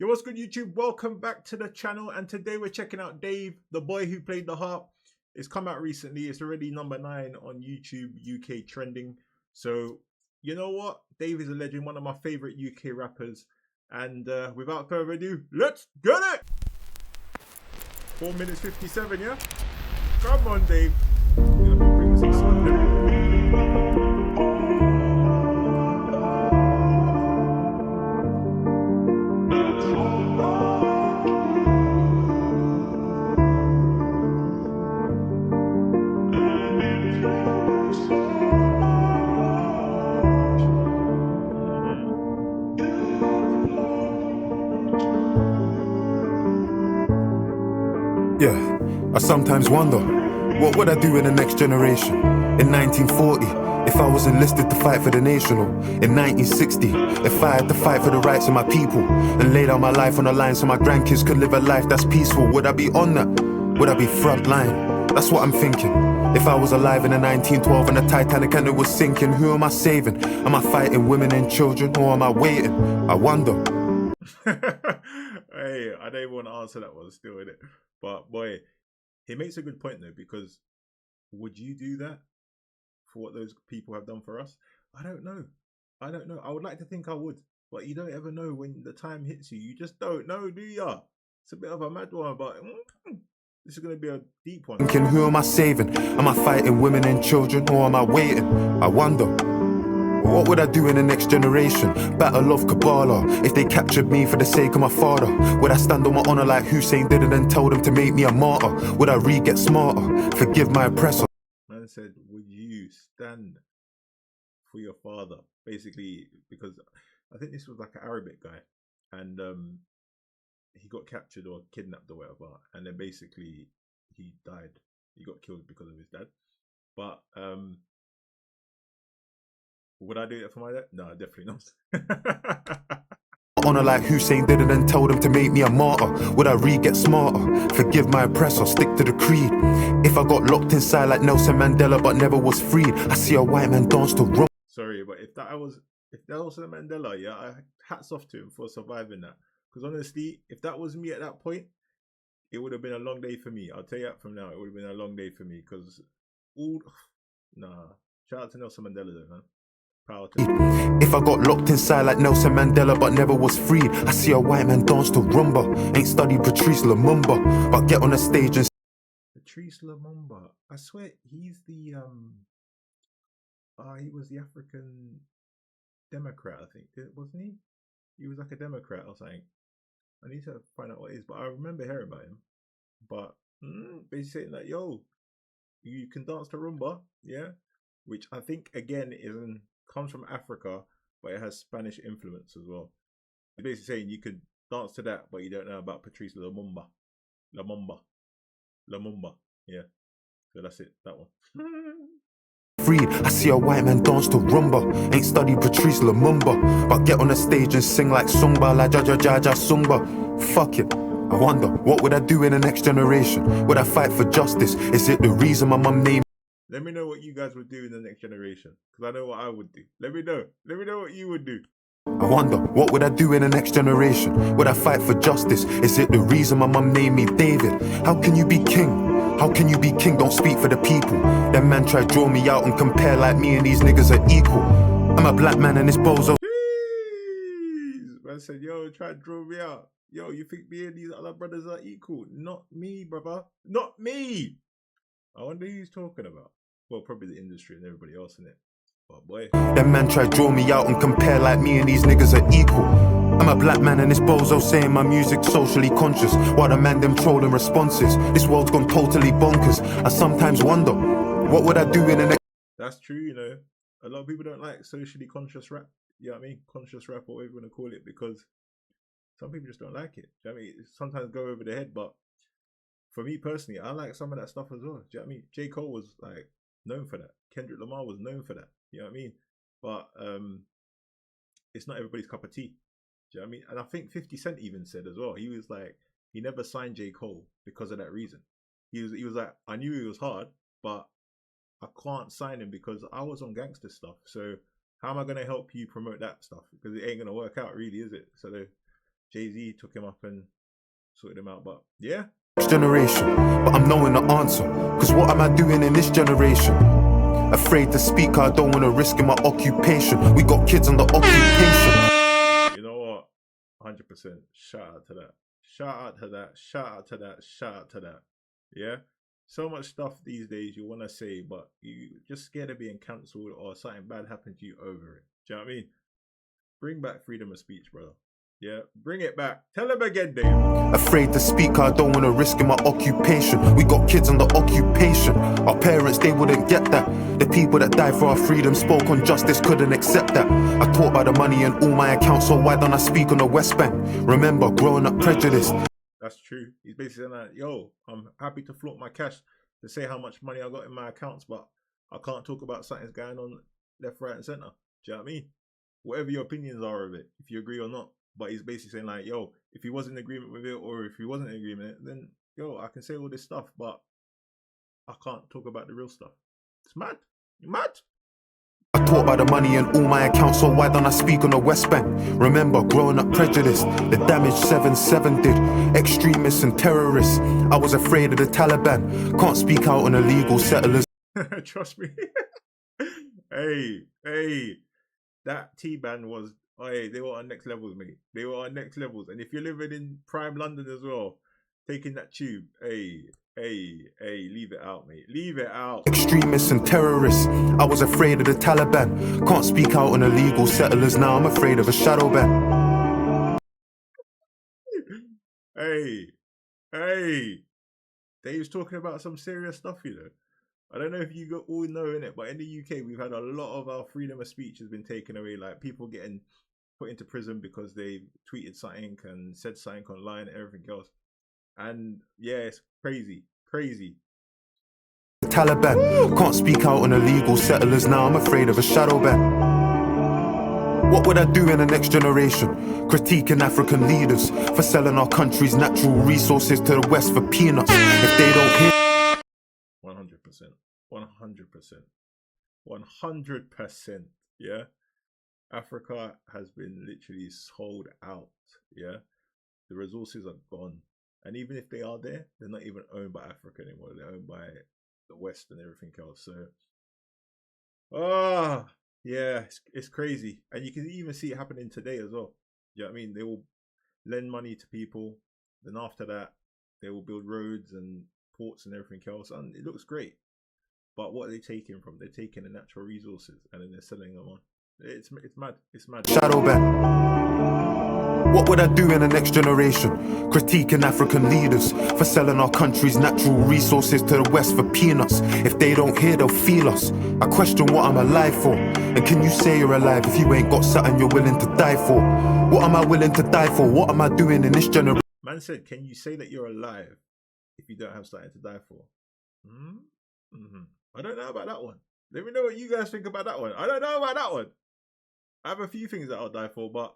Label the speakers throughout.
Speaker 1: Yo, what's good, YouTube? Welcome back to the channel, and today we're checking out Dave, the boy who played the harp. It's come out recently. It's already number 9 on YouTube UK trending. So you know what? Dave is a legend, one of my favorite UK rappers. And without further ado, let's get it. 4 minutes 57, yeah. Come on, Dave. You're gonna bring us some
Speaker 2: Yeah, I sometimes wonder, what would I do in the next generation? In 1940, if I was enlisted to fight for the nation, or in 1960, if I had to fight for the rights of my people and lay down my life on the line so my grandkids could live a life that's peaceful, would I be on that? Would I be front line? That's what I'm thinking. If I was alive in the 1912 and the Titanic and it was sinking, who am I saving? Am I fighting women and children, or am I waiting? I wonder.
Speaker 1: Hey, I don't even want to answer that one still, innit? But boy, he makes a good point though, because would you do that for what those people have done for us? I don't know. I don't know. I would like to think I would, but you don't ever know when the time hits you. You just don't know, do ya? It's a bit of a mad one, but this is going to be a deep one.
Speaker 2: Thinking, who am I saving? Am I fighting women and children, or am I waiting? I wonder. What would I do in the next generation? Battle of Kabbalah. If they captured me for the sake of my father, would I stand on my honor like Hussein did and then tell them to make me a martyr? Would I get smarter? Forgive my oppressor.
Speaker 1: Man said, would you stand for your father? Basically, because I think this was like an Arabic guy, and he got captured or kidnapped or whatever, and then basically he died. He got killed because of his dad. But would I do it for my dad? No, definitely not.
Speaker 2: Honor like Hussein did and then tell them to make me a martyr. Would I get smarter? Forgive my oppressor, stick to the creed. If I got locked inside like Nelson Mandela but never was freed, I see a white man dance to rum.
Speaker 1: Sorry, but if that was Nelson Mandela, yeah, hats off to him for surviving that. Because honestly, if that was me at that point, it would have been a long day for me. I'll tell you that from now. It would have been a long day for me, because shout out to Nelson Mandela though, man.
Speaker 2: If I got locked inside like Nelson Mandela but never was freed, I see a white man dance to rumba. Ain't studied Patrice Lumumba, but get on the stage and
Speaker 1: Patrice Lumumba. I swear he's the he was the African Democrat, I think, wasn't he? He was like a Democrat or something. I need to find out what it is, but I remember hearing about him. But basically saying that, yo, you can dance to rumba, yeah, which I think again comes from Africa, but it has Spanish influence as well. It's basically saying you could dance to that, but you don't know about Patrice Lumumba. Lumumba, yeah. So that's it, that one.
Speaker 2: freed. I see a white man dance to rumba. Ain't studied Patrice Lumumba, but get on the stage and sing like Sumba, la ja ja ja ja Sumba. Fuck it. I wonder, what would I do in the next generation? Would I fight for justice? Is it the reason my mum named?
Speaker 1: Let me know what you guys would do in the next generation, because I know what I would do. Let me know. Let me know what you would do.
Speaker 2: I wonder, what would I do in the next generation? Would I fight for justice? Is it the reason my mum named me David? How can you be king? How can you be king? Don't speak for the people. Them man try draw me out and compare like me and these niggas are equal. I'm a black man and this bozo.
Speaker 1: Jeez. Man said, yo, try to draw me out. Yo, you think me and these other brothers are equal? Not me, brother. Not me. I wonder who he's talking about. Well, probably the industry and everybody else in it. But boy,
Speaker 2: them man try draw me out and compare like me and these niggas are equal. I'm a black man and this bozo saying my music's socially conscious, while the man them trolling responses. This world's gone totally bonkers. I sometimes wonder, what would I do in the next?
Speaker 1: That's true, you know. A lot of people don't like socially conscious rap. You know what I mean? Conscious rap, or whatever you want to call it, because some people just don't like it. Do you know what I mean? It sometimes go over the head, but for me personally, I like some of that stuff as well. Do you know what I mean? J. Cole was like known for that. Kendrick Lamar was known for that. You know what I mean? But it's not everybody's cup of tea. Do you know what I mean? And I think 50 Cent even said as well, he was like, he never signed J. Cole because of that reason. He was like, I knew he was hard, but I can't sign him because I was on gangster stuff. So how am I going to help you promote that stuff? Because it ain't going to work out really, is it? So Jay-Z took him up and sorted him out. But yeah,
Speaker 2: generation, but I'm knowing the answer. Cause what am I doing in this generation? Afraid to speak, I don't wanna risk in my occupation. We got kids under occupation.
Speaker 1: You know what? 100%. Shout out to that. Shout out to that. Shout out to that. Shout out to that. Yeah. So much stuff these days you want to say, but you just scared of being cancelled or something bad happened to you over it. Do you know what I mean? Bring back freedom of speech, brother. Yeah, bring it back. Tell them again, Dave.
Speaker 2: Afraid to speak, I don't want to risk in my occupation. We got kids under occupation. Our parents, they wouldn't get that. The people that died for our freedom spoke on justice, couldn't accept that. I talk about the money in all my accounts, so why don't I speak on the West Bank? Remember, growing up prejudiced.
Speaker 1: That's true. He's basically saying like, yo, I'm happy to flaunt my cash to say how much money I got in my accounts, but I can't talk about something's going on left, right, and center. Do you know what I mean? Whatever your opinions are of it, if you agree or not. But he's basically saying like, yo, if he was in agreement with it or if he wasn't in agreement, then yo, I can say all this stuff, but I can't talk about the real stuff. It's mad. You mad?
Speaker 2: I talk about the money in all my accounts, so why don't I speak on the West Bank? Remember, growing up prejudiced, the damage 7-7 did. Extremists and terrorists, I was afraid of the Taliban. Can't speak out on illegal settlers.
Speaker 1: Trust me. hey, that T-Ban was, they were on next levels, mate. They were on next levels. And if you're living in prime London as well, taking that tube, hey, leave it out, mate. Leave it out.
Speaker 2: Extremists and terrorists, I was afraid of the Taliban. Can't speak out on illegal settlers, now I'm afraid of a shadow ban.
Speaker 1: Hey, Dave's talking about some serious stuff, you know. I don't know if you all know in it, but in the UK, we've had a lot of our freedom of speech has been taken away. Like people getting put into prison because they tweeted something and said something online and everything else. And yeah, it's crazy.
Speaker 2: The Taliban can't speak out on illegal settlers, now I'm afraid of a shadow ban. What would I do in the next generation? Critiquing African leaders for selling our country's natural resources to the West for peanuts. If they don't hear
Speaker 1: 100%. Yeah. Africa has been literally sold out. Yeah. The resources are gone. And even if they are there, they're not even owned by Africa anymore. They're owned by the West and everything else. So, yeah, it's crazy. And you can even see it happening today as well. You know what I mean? They will lend money to people. Then after that, they will build roads and ports and everything else. And it looks great. But what are they taking from? They're taking the natural resources and then they're selling them on. It's mad. It's mad.
Speaker 2: Shadow ban. What would I do in the next generation? Critiquing African leaders for selling our country's natural resources to the West for peanuts. If they don't hear, they'll feel us. I question what I'm alive for. And can you say you're alive if you ain't got something you're willing to die for? What am I willing to die for? What am I doing in this generation?
Speaker 1: Man said, can you say that you're alive if you don't have something to die for? I don't know about that one. Let me know what you guys think about that one. I don't know about that one. I have a few things that I'll die for, but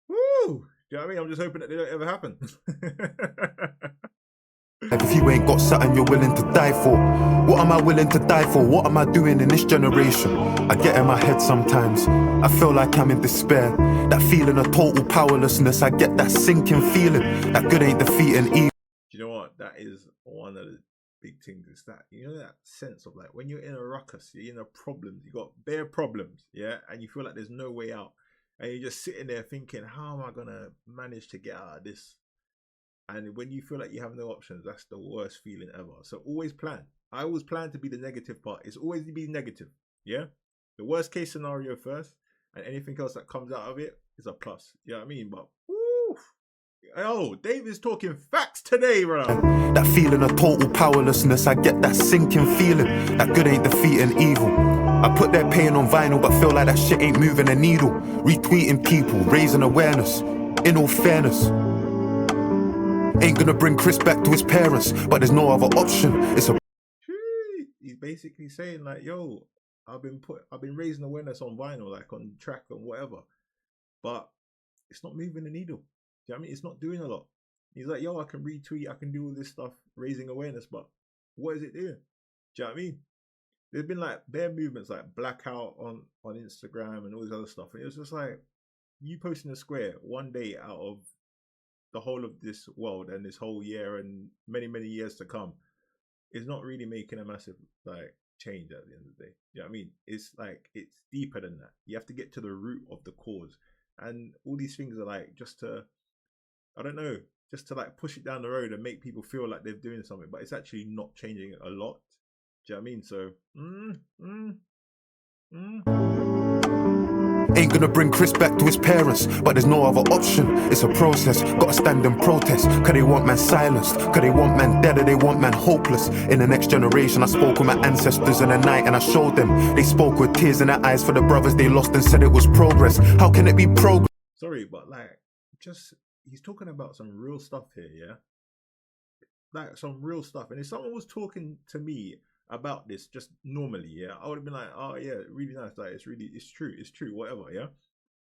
Speaker 1: woo! Do you know what I mean? I'm just hoping that they don't ever happen.
Speaker 2: If you ain't got something you're willing to die for, what am I willing to die for? What am I doing in this generation? I get in my head sometimes. I feel like I'm in despair. That feeling of total powerlessness. I get that sinking feeling that good ain't defeating evil.
Speaker 1: Do you know what? That is one of the big things. Is that, you know, that sense of like when you're in a ruckus, you're in a problem, you got bare problems, yeah, and you feel like there's no way out, and you're just sitting there thinking, how am I gonna manage to get out of this? And when you feel like you have no options, that's the worst feeling ever. So always plan. I always plan to be the negative part. It's always to be negative, yeah. The worst case scenario first, and anything else that comes out of it is a plus. You know what I mean? But woo, oh, Dave is talking facts today, bro.
Speaker 2: That feeling of total powerlessness, I get that sinking feeling that good ain't defeating evil. I put that pain on vinyl, but feel like that shit ain't moving a needle. Retweeting people, raising awareness, in all fairness. Ain't gonna bring Chris back to his parents, but there's no other option. It's a...
Speaker 1: He's basically saying like, yo, I've been raising awareness on vinyl, like on track and whatever, but it's not moving the needle. Do you know what I mean? It's not doing a lot. He's like, yo, I can retweet, I can do all this stuff, raising awareness, but what is it doing? Do you know what I mean? There's been like bare movements like blackout on Instagram and all this other stuff. And it was just like, you posting a square one day out of the whole of this world and this whole year and many, many years to come is not really making a massive like change at the end of the day. You know what I mean? It's like it's deeper than that. You have to get to the root of the cause. And all these things are like just to, I don't know, just to like push it down the road and make people feel like they're doing something, but it's actually not changing a lot. Do you know what I mean? So
Speaker 2: Ain't gonna bring Chris back to his parents, but there's no other option. It's a process, gotta stand and protest. Cause they want man silenced, cause they want man dead, or they want man hopeless. In the next generation, I spoke with my ancestors in the night and I showed them. They spoke with tears in their eyes for the brothers they lost and said it was progress. How can it be progress?
Speaker 1: Sorry, but like, just, he's talking about some real stuff here, yeah? Like some real stuff. And if someone was talking to me about this just normally, yeah, I would have been like, oh yeah, really nice, like it's true, whatever, yeah.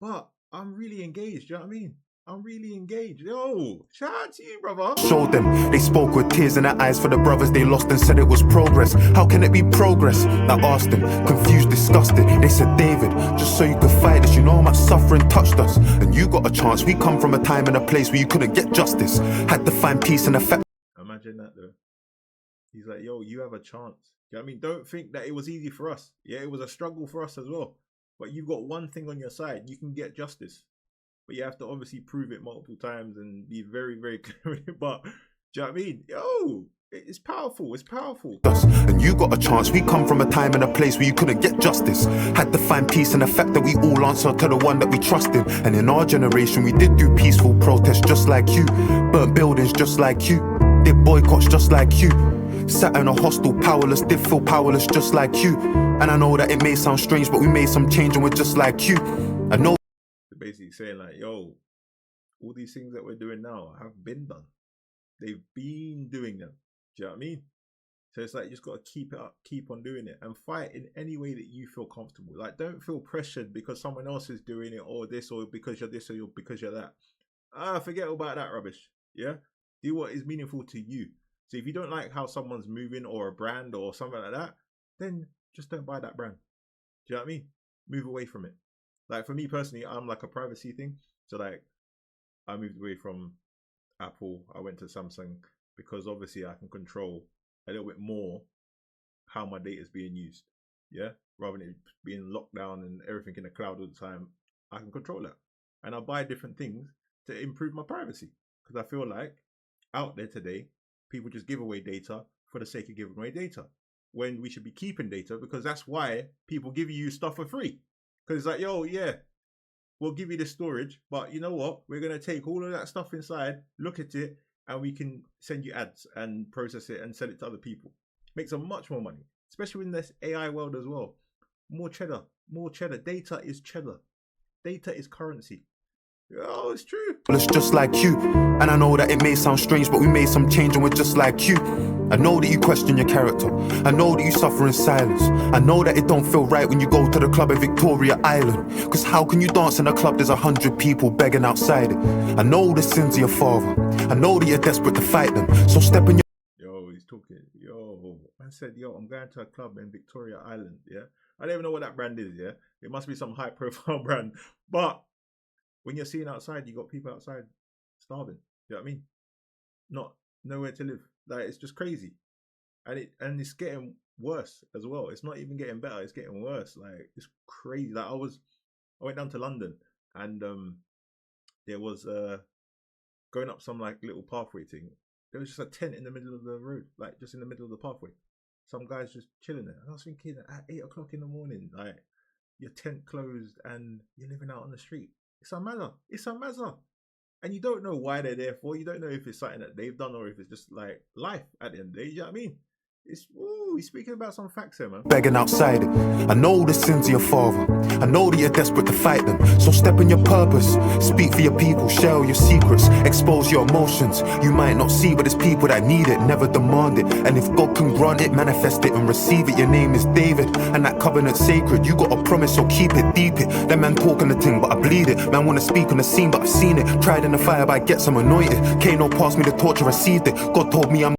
Speaker 1: But I'm really engaged, you know what I mean? I'm really engaged. Yo, shout out to you, brother.
Speaker 2: Showed them. They spoke with tears in their eyes for the brothers they lost and said it was progress. How can it be progress? I asked them, confused, disgusted. They said, David, just so you could fight this, you know how much suffering touched us. And you got a chance. We come from a time and a place where you couldn't get justice. Had to find peace and effect.
Speaker 1: Imagine that though. He's like, yo, you have a chance. You know what I mean? Don't think that it was easy for us. Yeah, it was a struggle for us as well. But you've got one thing on your side. You can get justice. But you have to obviously prove it multiple times and be very, very clear with it. But, do you know what I mean? Yo, it's powerful. It's powerful.
Speaker 2: And you got a chance. We come from a time and a place where you couldn't get justice. Had to find peace and the fact that we all answer to the one that we trust in. And in our generation, we did do peaceful protests just like you. Burnt buildings just like you. Did boycotts just like you. Sat in a hostel, powerless, did feel powerless just like you. And I know that it may sound strange, but we made some change and we're just like you. I know.
Speaker 1: Basically saying like, yo, all these things that we're doing now have been done. They've been doing them. Do you know what I mean? So it's like, you just got to keep it up, keep on doing it and fight in any way that you feel comfortable. Like, don't feel pressured because someone else is doing it or this or because you're this or because you're that. Forget about that rubbish. Yeah? Do what is meaningful to you. So if you don't like how someone's moving or a brand or something like that, then just don't buy that brand. Do you know what I mean? Move away from it. Like for me personally, I'm like a privacy thing. So like I moved away from Apple. I went to Samsung because obviously I can control a little bit more how my data is being used. Yeah. Rather than it being locked down and everything in the cloud all the time, I can control that. And I buy different things to improve my privacy. Because I feel like out there today, people just give away data for the sake of giving away data. When we should be keeping data because that's why people give you stuff for free. Because it's like, yo, yeah, we'll give you the storage, but you know what? We're going to take all of that stuff inside, look at it, and we can send you ads and process it and sell it to other people. Makes them much more money, especially in this AI world as well. More cheddar, more cheddar. Data is cheddar. Data is currency. Oh, it's true.
Speaker 2: It's just like you. And I know that it may sound strange, but we made some change and we're just like you. I know that you question your character. I know that you suffer in silence. I know that it don't feel right when you go to the club in Victoria Island. Cause how can you dance in a club there's 100 people begging outside it? I know the sins of your father. I know that you're desperate to fight them. So step in your...
Speaker 1: Yo, he's talking. Yo, I said, yo, I'm going to a club in Victoria Island, yeah? I don't even know what that brand is, yeah? It must be some high profile brand. But when you're seeing outside, you got people outside starving. You know what I mean? Not nowhere to live. Like it's just crazy, and it's getting worse as well. It's not even getting better. It's getting worse. Like it's crazy. Like I went down to London, and there was going up some like little pathway thing. There was just a tent in the middle of the road, like just in the middle of the pathway. Some guys just chilling there. And I was thinking, at 8 o'clock in the morning, like your tent closed and you're living out on the street. It's a mazza. It's a mazza. And you don't know why they're there for. You don't know if it's something that they've done or if it's just like life at the end of the day. You know what I mean? He's speaking about some facts here, man.
Speaker 2: Begging outside it. I know the sins of your father. I know that you're desperate to fight them. So step in your purpose. Speak for your people. Share your secrets. Expose your emotions. You might not see, but there's people that need it. Never demand it. And if God can grant it, manifest it and receive it. Your name is David. And that covenant's sacred. You got a promise, so keep it, deep it. That man talking the thing, but I bleed it. Man wanna speak on the scene, but I've seen it. Tried in the fire, but I get some anointed. Kano passed me the torch, I received it. God told me I'm...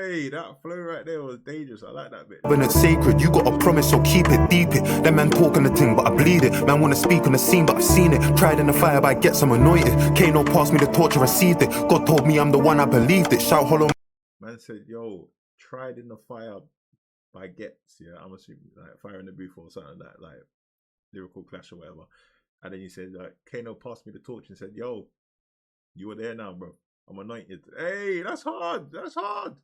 Speaker 1: Hey, that flow right there was dangerous. I like that bit.
Speaker 2: When it's sacred, you got a promise, so keep it, deep it. That man talking the thing, but I bleed it. Man wanna speak on the scene, but I've seen it. Tried in the fire, but I get some anointed. Kano passed me the torch, I received it. God told me I'm the one, I believed it. Shout hollow.
Speaker 1: Man said, yo, tried in the fire by Gets, yeah. I'm assuming like Fire in the Booth or something like that, like Lyrical Clash or whatever. And then he said, Kano passed me the torch and said, yo, you were there now, bro. I'm anointed. Hey, that's hard. That's hard.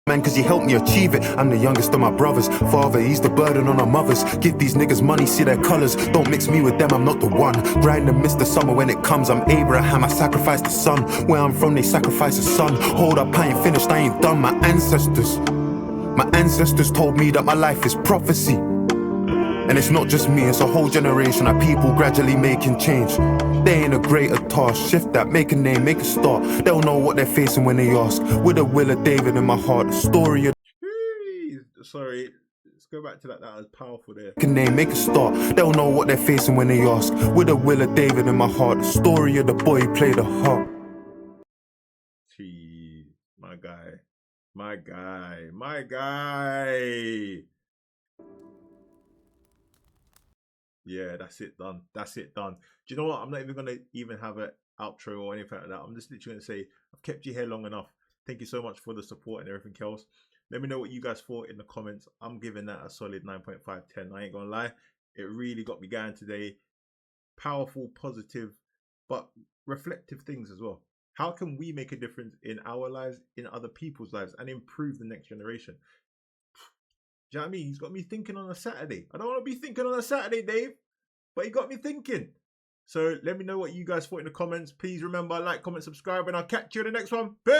Speaker 2: Man, cause he helped me achieve it. I'm the youngest of my brothers. Father, he's the burden on our mothers. Give these niggas money, see their colors. Don't mix me with them, I'm not the one. Grind and miss the summer when it comes. I'm Abraham, I sacrifice the son. Where I'm from, they sacrifice the son. Hold up, I ain't finished, I ain't done. My ancestors told me that my life is prophecy. And it's not just me, it's a whole generation of people gradually making change. They ain't a greater task, shift that, make a name, make a start. They'll know what they're facing when they ask. With a will of David in my heart, the story of...
Speaker 1: Sorry, let's go back to that, that was powerful there.
Speaker 2: Make a name, make a start. They'll know what they're facing when they ask. With a will of David in my heart, the story of the boy who played the harp.
Speaker 1: Jeez, my guy. My guy. My guy. Yeah, that's it done. That's it done. Do you know what? I'm not even going to even have an outro or anything like that. I'm just literally going to say, I've kept you here long enough. Thank you so much for the support and everything else. Let me know what you guys thought in the comments. I'm giving that a solid 9.5/10. I ain't going to lie. It really got me going today. Powerful, positive, but reflective things as well. How can we make a difference in our lives, in other people's lives, and improve the next generation? Do you know what I mean? He's got me thinking on a Saturday. I don't want to be thinking on a Saturday, Dave, but he got me thinking. So let me know what you guys thought in the comments. Please remember, like, comment, subscribe, and I'll catch you in the next one. Peace!